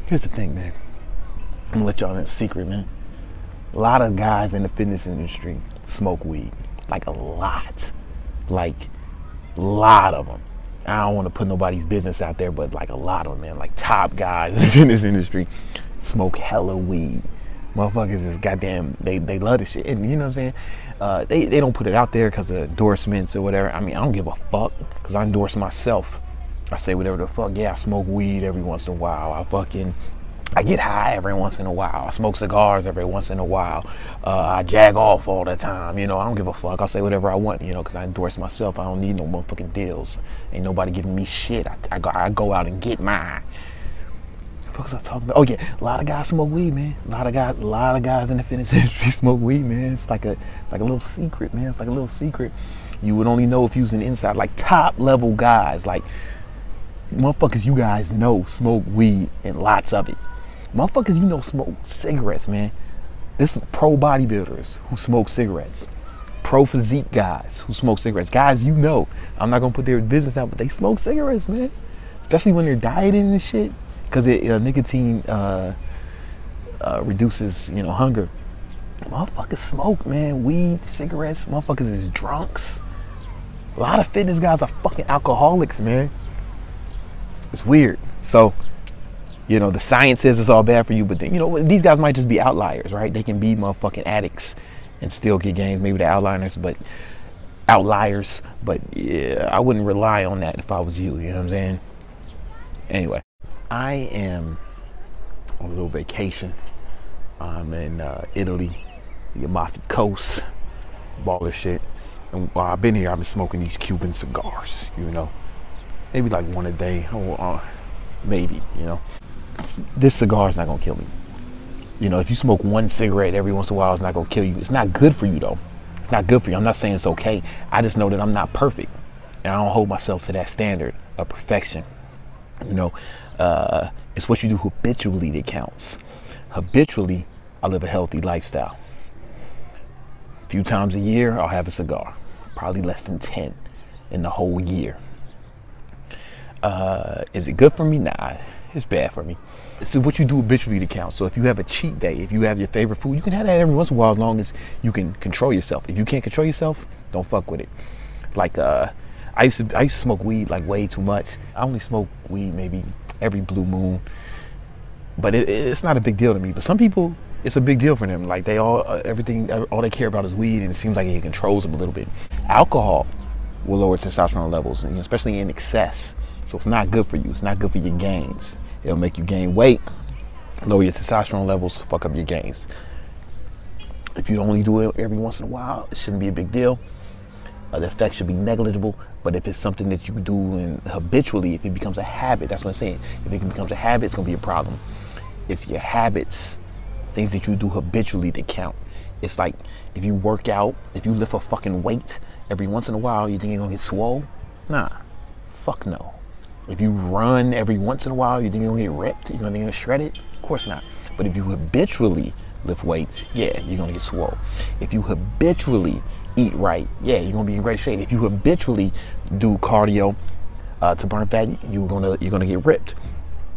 Here's the thing, man. I'm gonna let y'all in a secret, man. A lot of guys in the fitness industry smoke weed. Like a lot. Like a lot of them. I don't want to put nobody's business out there, but like a lot of them, man. Like top guys in the fitness industry smoke hella weed. Motherfuckers is goddamn, they love this shit. And you know what I'm saying? They don't put it out there because of endorsements or whatever. I mean, I don't give a fuck because I endorse myself. I say whatever the fuck. Yeah, I smoke weed every once in a while. I get high every once in a while. I smoke cigars every once in a while. I jag off all the time. You know, I don't give a fuck. I'll say whatever I want, you know, because I endorse myself. I don't need no motherfucking deals. Ain't nobody giving me shit. I go out and get mine. What was I talking about? Oh yeah, a lot of guys smoke weed, man. A lot of guys in the fitness industry smoke weed, man. It's like a little secret, man. It's like a little secret. You would only know if you was an inside, like top level guys, like motherfuckers you guys know smoke weed and lots of it. Motherfuckers you know smoke cigarettes, man. There's some pro bodybuilders who smoke cigarettes. Pro physique guys who smoke cigarettes. Guys you know. I'm not gonna put their business out, but they smoke cigarettes, man. Especially when they're dieting and shit. Because nicotine reduces, you know, hunger. Motherfuckers smoke, man. Weed, cigarettes. Motherfuckers is drunks. A lot of fitness guys are fucking alcoholics, man. It's weird. So, you know, the science says it's all bad for you, but then, you know, these guys might just be outliers, right? They can be motherfucking addicts and still get gains. Maybe they're outliers, but yeah, I wouldn't rely on that if I was you. You know what I'm saying? Anyway. I am on a little vacation. I'm in Italy, the Amalfi Coast, baller shit. And while I've been here, I've been smoking these Cuban cigars, you know. Maybe like one a day, or maybe, you know. This cigar is not gonna kill me. You know, if you smoke one cigarette every once in a while, it's not gonna kill you. It's not good for you though. It's not good for you. I'm not saying it's okay. I just know that I'm not perfect. And I don't hold myself to that standard of perfection. You know, it's what you do habitually that counts. Habitually, I live a healthy lifestyle. A few times a year, I'll have a cigar. Probably less than 10 in the whole year. Is it good for me? Nah, it's bad for me. It's what you do habitually that counts. So if you have a cheat day, if you have your favorite food, you can have that every once in a while as long as you can control yourself. If you can't control yourself, don't fuck with it. Like, I used to smoke weed like way too much. I only smoke weed maybe every blue moon, but it's not a big deal to me. But some people, it's a big deal for them. Like all they care about is weed, and it seems like it controls them a little bit. Alcohol will lower testosterone levels, and especially in excess. So it's not good for you. It's not good for your gains. It'll make you gain weight, lower your testosterone levels, fuck up your gains. If you only do it every once in a while, it shouldn't be a big deal. The effect should be negligible, but if it's something that you do and habitually, if it becomes a habit, that's what I'm saying. If it becomes a habit, it's gonna be a problem. It's your habits, things that you do habitually that count. It's like if you work out, if you lift a fucking weight every once in a while, you think you're gonna get swole? Nah, fuck no. If you run every once in a while, you think you're gonna get ripped? You're gonna get shredded? Of course not. But if you habitually lift weights, yeah, you're gonna get swole. If you habitually eat right, yeah, you're gonna be in great shape. If you habitually do cardio to burn fat, you're gonna get ripped.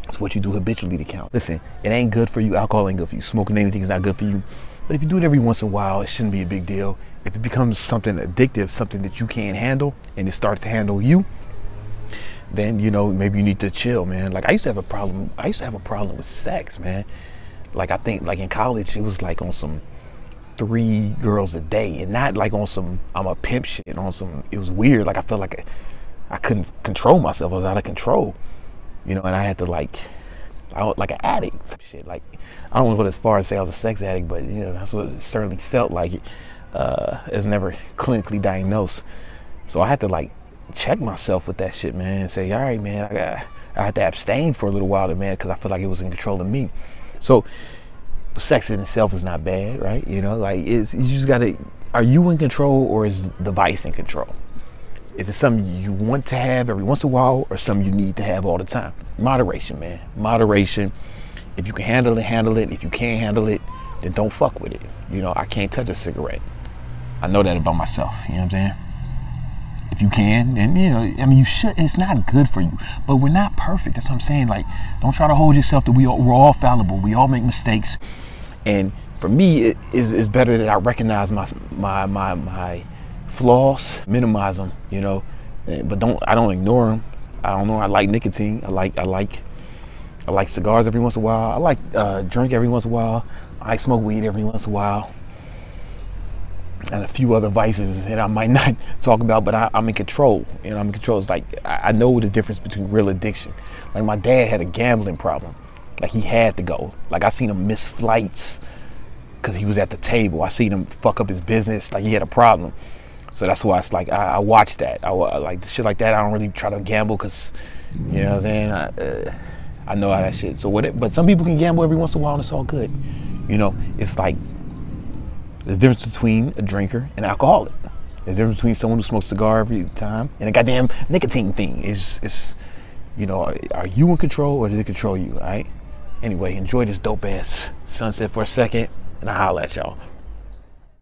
It's what you do habitually to count. Listen, it ain't good for you. Alcohol ain't good for you. Smoking anything is not good for you. But if you do it every once in a while, it shouldn't be a big deal. If it becomes something addictive, something that you can't handle, and it starts to handle you, then you know maybe you need to chill, man. Like I used to have a problem. With sex, man. Like I think like in college, it was like on some 3 girls a day, and not like on some I'm a pimp shit. On some, it was weird. Like I felt like I couldn't control myself. I was out of control, you know. And I had to like an addict shit. Like I don't want to go as far as say I was a sex addict, but you know that's what it certainly felt like. It was never clinically diagnosed, so I had to like check myself with that shit, man. And say, all right, man, I had to abstain for a little while, man, because I feel like it was in control of me. So sex in itself is not bad, right? You know, like you just gotta, are you in control or is the vice in control? Is it something you want to have every once in a while or something you need to have all the time? Moderation, man, moderation. If you can handle it, handle it. If you can't handle it, then don't fuck with it. You know, I can't touch a cigarette. I know that about myself, you know what I'm saying? If you can, then, you know, I mean, you should. It's not good for you, but we're not perfect. That's what I'm saying. Like, don't try to hold yourself that we're all fallible. We all make mistakes. And for me, it's better that I recognize my flaws, minimize them, you know, but I don't ignore them. I don't know. I like nicotine. I like cigars every once in a while. I like drink every once in a while. I smoke weed every once in a while. And a few other vices that I might not talk about, but I'm in control. You know, I'm in control. It's like, I know the difference between real addiction. Like, my dad had a gambling problem. Like, he had to go. Like, I seen him miss flights because he was at the table. I seen him fuck up his business. Like, he had a problem. So that's why it's like, I watch that. I like shit like that. I don't really try to gamble because, you know what I'm saying? I know how that shit. So but some people can gamble every once in a while and it's all good. You know, it's like, there's a difference between a drinker and an alcoholic. There's a difference between someone who smokes a cigar every time and a goddamn nicotine thing. It's you know, are you in control or does it control you, all right? Anyway, enjoy this dope ass sunset for a second and I'll holler at y'all.